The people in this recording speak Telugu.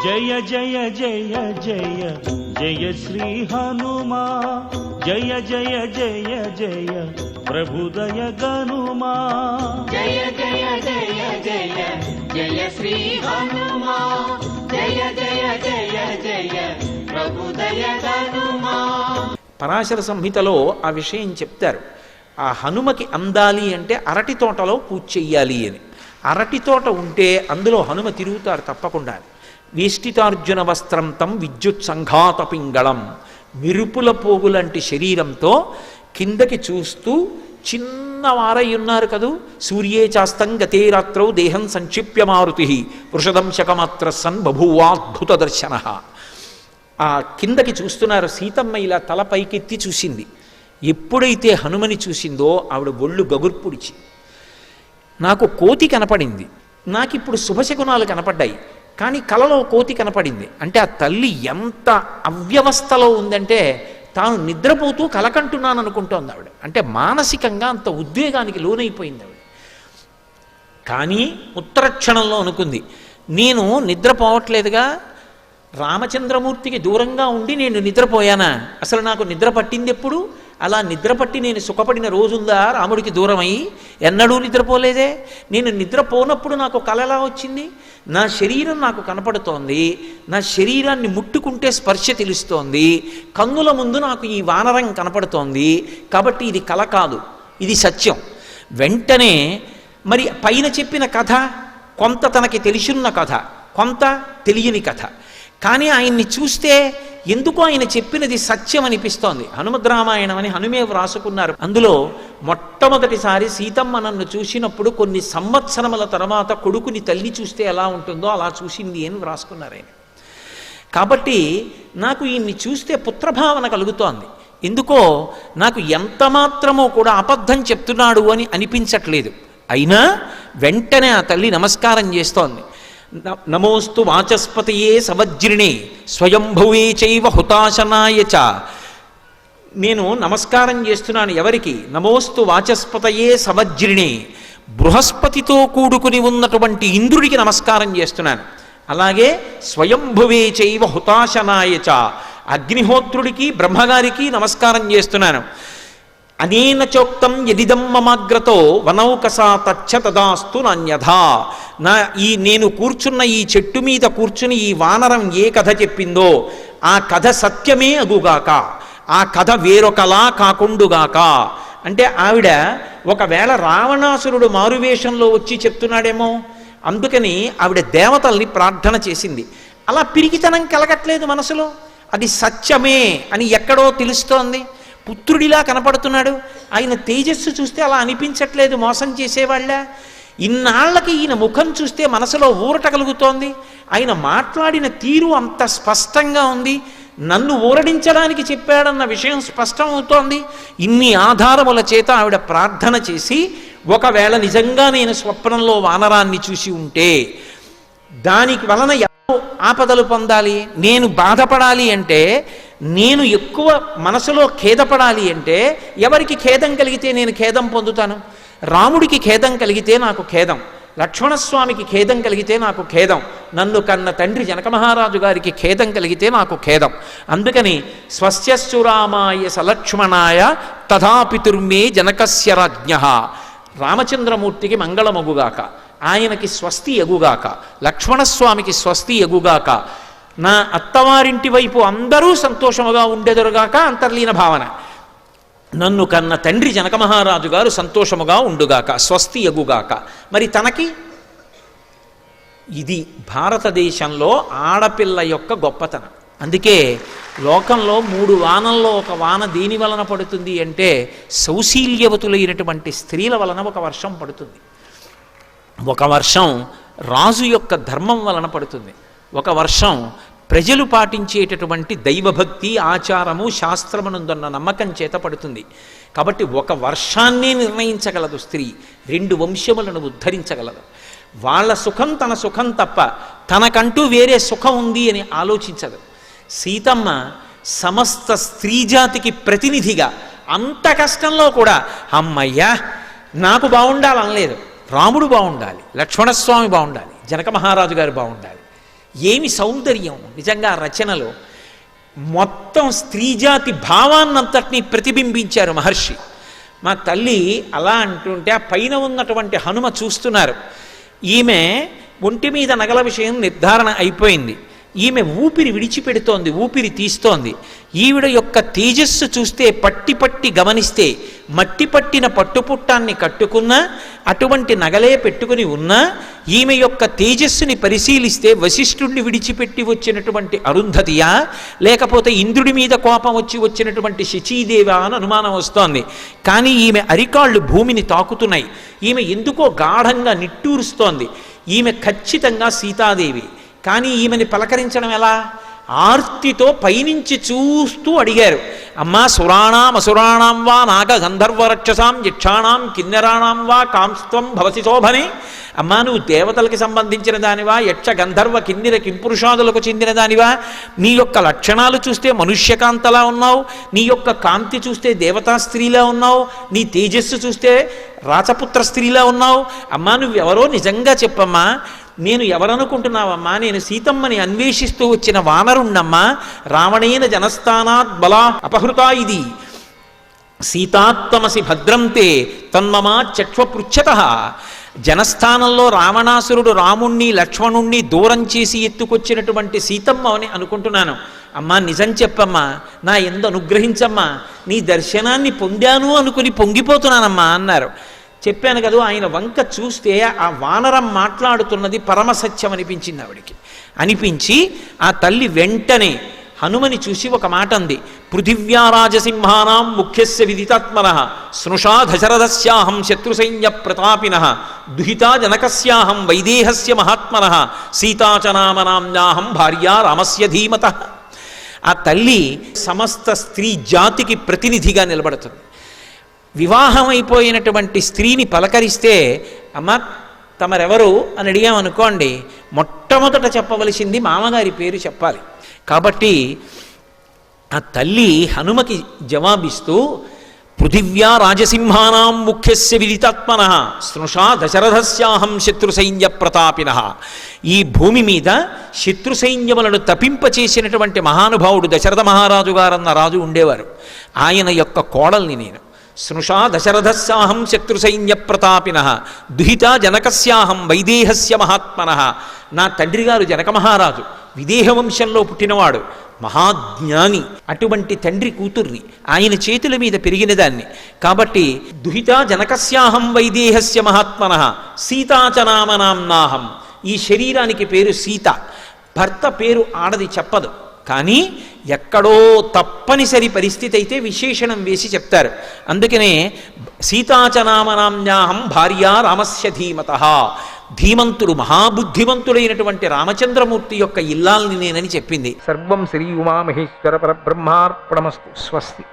జయ జయ జయ జయ జయ శ్రీ హనుమా, జయ జయ జయ జయ ప్రభుదయ గనుమా. జయ జయ జయ జయ జయ శ్రీ హనుమా, జయ జయ జయ జయ ప్రభుదయ గనుమా. పరాశర సంహితలో ఆ విషయం చెప్తారు. ఆ హనుమకి అందాలి అంటే అరటి తోటలో పూజ చెయ్యాలి అని. అరటి తోట ఉంటే అందులో హనుమ తిరుగుతారు తప్పకుండా. వేష్టితార్జున వస్త్రం తం విద్యుత్ సంఘాత పింగళం, మిరుపుల పోగులంటి శరీరంతో కిందకి చూస్తూ చిన్నవారై ఉన్నారు కదూ. సూర్యే చాస్తం గతే రాత్రౌ దేహం సంక్షిప్య మారుతి వృషదంశకమాత్ర సన్ బభూవాద్భుత దర్శన. ఆ కిందకి చూస్తున్నారు. సీతమ్మ ఇలా తల పైకెత్తి చూసింది. ఎప్పుడైతే హనుమని చూసిందో ఆవిడ ఒళ్ళు గగుర్పుడిచి, నాకు కోతి కనపడింది, నాకిప్పుడు శుభశకునాలు కనపడ్డాయి, కానీ కలలో కోతి కనపడింది అంటే ఆ తల్లి ఎంత అవ్యవస్థలో ఉందంటే తాను నిద్రపోతూ కలకంటున్నాను అనుకుంటోంది ఆవిడ. అంటే మానసికంగా అంత ఉద్వేగానికి లోనైపోయింది ఆవిడ. కానీ ఉత్తరక్షణంలో అనుకుంది, నేను నిద్రపోవట్లేదుగా, రామచంద్రమూర్తికి దూరంగా ఉండి నేను నిద్రపోయానా? అసలు నాకు నిద్ర పట్టింది ఎప్పుడు? అలా నిద్రపట్టి నేను సుఖపడిన రోజుందా రాముడికి దూరమై? ఎన్నడూ నిద్రపోలేదే. నేను నిద్రపోనప్పుడు నాకు కల ఎలా వచ్చింది? నా శరీరం నాకు కనపడుతోంది, నా శరీరాన్ని ముట్టుకుంటే స్పర్శ తెలుస్తోంది, కన్నుల ముందు నాకు ఈ వానరం కనపడుతోంది. కాబట్టి ఇది కల కాదు, ఇది సత్యం. వెంటనే మరి పైన చెప్పిన కథ కొంత తనకి తెలిసిన్న కథ, కొంత తెలియని కథ. కానీ ఆయన్ని చూస్తే ఎందుకో ఆయన చెప్పినది సత్యం అనిపిస్తోంది. హనుమద్రామాయణం అని హనుమే వ్రాసుకున్నారు. అందులో మొట్టమొదటిసారి సీతమ్మ నన్ను చూసినప్పుడు కొన్ని సంవత్సరముల తర్వాత కొడుకుని తల్లి చూస్తే ఎలా ఉంటుందో అలా చూసింది అని వ్రాసుకున్నారు ఆయన. కాబట్టి నాకు ఈయన్ని చూస్తే పుత్రభావన కలుగుతోంది. ఎందుకో నాకు ఎంత మాత్రమో కూడా అబద్ధం చెప్తున్నాడు అని అనిపించట్లేదు. అయినా వెంటనే ఆ తల్లి నమస్కారం చేస్తోంది. నమోస్తు వాచస్పతయే సవజ్రిణే స్వయంభువే చైవ హుతాశనాయ చ. నేను నమస్కారం చేస్తున్నాను ఎవరికి? నమోస్తు వాచస్పతయే సవజ్రిణే, బృహస్పతితో కూడుకుని ఉన్నటువంటి ఇంద్రుడికి నమస్కారం చేస్తున్నాను. అలాగే స్వయంభువే చైవ హుతాశనాయ చ, అగ్నిహోత్రుడికి బ్రహ్మగారికి నమస్కారం చేస్తున్నాను. అనేన చోక్తం యదిదం మమాగ్రతో వనౌకసా తచ్చ తదాస్తు నాన్యథా. నేను కూర్చున్న ఈ చెట్టు మీద కూర్చుని ఈ వానరం ఏ కథ చెప్పిందో ఆ కథ సత్యమే అగుగాక, ఆ కథ వేరొకలా కాకుండుగాక. అంటే ఆవిడ ఒకవేళ రావణాసురుడు మారువేషంలో వచ్చి చెప్తున్నాడేమో, అందుకని ఆవిడ దేవతల్ని ప్రార్థన చేసింది. అలా పిరికితనం కలగట్లేదు మనసులో, అది సత్యమే అని ఎక్కడో తెలుస్తోంది. పుత్రుడిలా కనపడుతున్నాడు, ఆయన తేజస్సు చూస్తే అలా అనిపించట్లేదు మోసం చేసేవాళ్ళ. ఇన్నాళ్లకి ఈయన ముఖం చూస్తే మనసులో ఊరట కలుగుతోంది. ఆయన మాట్లాడిన తీరు అంత స్పష్టంగా ఉంది, నన్ను ఊరడించడానికి చెప్పాడన్న విషయం స్పష్టం అవుతోంది. ఇన్ని ఆధారముల చేత ఆవిడ ప్రార్థన చేసి, ఒకవేళ నిజంగా నేను స్వప్నంలో వానరాన్ని చూసి ఉంటే దానికి వలన ఆపదలు పొందాలి, నేను బాధపడాలి అంటే, నేను ఎక్కువ మనసులో ఖేదపడాలి అంటే ఎవరికి ఖేదం కలిగితే నేను ఖేదం పొందుతాను? రాముడికి ఖేదం కలిగితే నాకు ఖేదం, లక్ష్మణస్వామికి ఖేదం కలిగితే నాకు ఖేదం, నన్ను కన్న తండ్రి జనక మహారాజు గారికి ఖేదం కలిగితే నాకు ఖేదం. అందుకని స్వస్యశ్చురామాయ సలక్ష్మణాయ తథాపితుర్మే జనకస్య రాజ్ఞః. రామచంద్రమూర్తికి మంగళమగుగాక, ఆయనకి స్వస్తి ఎగుగాక, లక్ష్మణస్వామికి స్వస్తి ఎగుగాక, నా అత్తవారింటి వైపు అందరూ సంతోషముగా ఉండెదరుగాక అంతర్లీన భావన. నన్ను కన్న తండ్రి జనక మహారాజు గారు సంతోషముగా ఉండుగాక, స్వస్తి ఎగుగాక. మరి తనకి ఇది భారతదేశంలో ఆడపిల్ల యొక్క గొప్పతనం. అందుకే లోకంలో 3 వానల్లో ఒక వాన దేని వలన పడుతుంది అంటే సౌశీల్యవతులైనటువంటి స్త్రీల వలన ఒక వర్షం పడుతుంది. ఒక వర్షం రాజు యొక్క ధర్మం వలన పడుతుంది, ఒక వర్షం ప్రజలు పాటించేటటువంటి దైవభక్తి ఆచారము శాస్త్రమునందున్న నమ్మకం చేత పడుతుంది. కాబట్టి ఒక వర్షాన్నే నిర్ణయించగలదు స్త్రీ, 2 వంశములను ఉద్ధరించగలదు. వాళ్ళ సుఖం తన సుఖం తప్ప తనకంటూ వేరే సుఖం ఉంది అని ఆలోచించదు. సీతమ్మ సమస్త స్త్రీజాతికి ప్రతినిధిగా అంత కష్టంలో కూడా అమ్మయ్యా నాకు బాగుండాలనలేదు, రాముడు బాగుండాలి, లక్ష్మణస్వామి బాగుండాలి, జనక మహారాజు గారు బాగుండాలి, ఏమి సౌందర్యం నిజంగా ఆ రచనలో. మొత్తం స్త్రీజాతి భావాన్నంతటినీ ప్రతిబింబించారు మహర్షి. మా తల్లి అలా అంటుంటే ఆ పైన ఉన్నటువంటి హనుమ చూస్తున్నారు. ఈమె ఒంటి మీద నగల విషయం నిర్ధారణ అయిపోయింది. ఈమె ఊపిరి విడిచిపెడుతోంది, ఊపిరి తీస్తోంది. ఈవిడ యొక్క తేజస్సు చూస్తే పట్టి పట్టి గమనిస్తే మట్టి పట్టిన పట్టుపుట్టాన్ని కట్టుకున్నా, అటువంటి నగలే పెట్టుకుని ఉన్నా, ఈమె యొక్క తేజస్సుని పరిశీలిస్తే వశిష్ఠుడిని విడిచిపెట్టి వచ్చినటువంటి అరుంధతియా, లేకపోతే ఇంద్రుడి మీద కోపం వచ్చి వచ్చినటువంటి శచీదేవా అని అనుమానం వస్తోంది. కానీ ఈమె అరికాళ్ళు భూమిని తాకుతున్నాయి. ఈమె ఎందుకో గాఢంగా నిట్టూరుస్తోంది. ఈమె ఖచ్చితంగా సీతాదేవి. కానీ ఈమెని పలకరించడం ఎలా? ఆర్తితో పైనుంచి చూస్తూ అడిగారు, అమ్మా సురాణాం అసురాణాం వా నాగ గంధర్వరక్షసాం యక్షాణాం కిన్నెరాణాం వా కాంస్త్వం భవసి శోభనే. అమ్మా నువ్వు దేవతలకి సంబంధించిన దానివా, యక్ష గంధర్వ కిన్నెర కింపురుషాదులకు చెందిన దానివా? నీ యొక్క లక్షణాలు చూస్తే మనుష్యకాంతలా ఉన్నావు, నీ యొక్క కాంతి చూస్తే దేవతా స్త్రీలా ఉన్నావు, నీ తేజస్సు చూస్తే రాచపుత్ర స్త్రీలా ఉన్నావు. అమ్మా నువ్వెవరో నిజంగా చెప్పమ్మా. నేను ఎవరనుకుంటున్నావమ్మా? నేను సీతమ్మని అన్వేషిస్తూ వచ్చిన వానరుణ్ణమ్మా. రావణేన జనస్థానాత్ బలా అపహృతా ఇది సీతాత్మసి భద్రంతే తన్మమా చక్ష్వపృచ్ఛతః. జనస్థానంలో రావణాసురుడు రాముణ్ణి లక్ష్మణుణ్ణి దూరం చేసి ఎత్తుకొచ్చినటువంటి సీతమ్మ అని అనుకుంటున్నాను. అమ్మా నిజం చెప్పమ్మా, నా యందు అనుగ్రహించమ్మా, నీ దర్శనాన్ని పొందాను అనుకుని పొంగిపోతున్నానమ్మా అన్నారు. చెప్పాను కదా, ఆయన వంక చూస్తే ఆ వానరం మాట్లాడుతున్నది పరమసత్యం అనిపించింది ఆవిడికి. అనిపించి ఆ తల్లి వెంటనే హనుమని చూసి ఒక మాట అంది, పృథివ్యా రాజసింహానాం ముఖ్యస్య విదితాత్మనః స్నుషా దశరథస్యాహం శత్రుసైన్య ప్రతాపినః దుహితా జనకస్యాహం వైదేహస్య మహాత్మనః సీతా చ నామనామ్నాహం భార్యా రామస్య ధీమతః. ఆ తల్లి సమస్త స్త్రీ జాతికి ప్రతినిధిగా నిలబడుతుంది. వివాహం అయిపోయినటువంటి స్త్రీని పలకరిస్తే అమ్మ తమరెవరు అని అడిగామనుకోండి, మొట్టమొదట చెప్పవలసింది మామగారి పేరు చెప్పాలి. కాబట్టి ఆ తల్లి హనుమకి జవాబిస్తూ పృథివ్యా రాజసింహానాం ముఖ్యస్య విదితాత్మనః స్నుషా దశరథస్యాహం శత్రుసైన్య ప్రతాపినః. ఈ భూమి మీద శత్రు సైన్యములను తపింపచేసినటువంటి మహానుభావుడు దశరథ మహారాజు గారన్న రాజు ఉండేవారు. ఆయన యొక్క కోడల్ని నేను. స్నుషా దశరథస్యాహం శత్రుసైన్య ప్రతాపినః దుహితా జనకస్యాహం వైదేహస్య మహాత్మనః. నా తండ్రి గారు జనక మహారాజు, విదేహ వంశంలో పుట్టినవాడు, మహాజ్ఞాని. అటువంటి తండ్రి కూతుర్ని, ఆయన చేతుల మీద పెరిగిన దాన్ని. కాబట్టి దుహితా జనకస్యాహం వైదేహస్య మహాత్మనః సీతా చ నామనామ్నాహం. ఈ శరీరానికి పేరు సీత. భర్త పేరు ఆడది చెప్పదు, కానీ ఎక్కడో తప్పనిసరి పరిస్థితి అయితే విశేషణం వేసి చెప్తారు. అందుకనే సీతా చ నామనామ్నాహం భార్యా రామస్య ధీమతః. ధీమంతుడు మహాబుద్ధిమంతుడైనటువంటి రామచంద్రమూర్తి యొక్క ఇల్లాల్ని నేనని చెప్పింది. సర్వం శ్రీ ఉమామహేశ్వర పరబ్రహ్మార్పణమస్తు. స్వస్తి.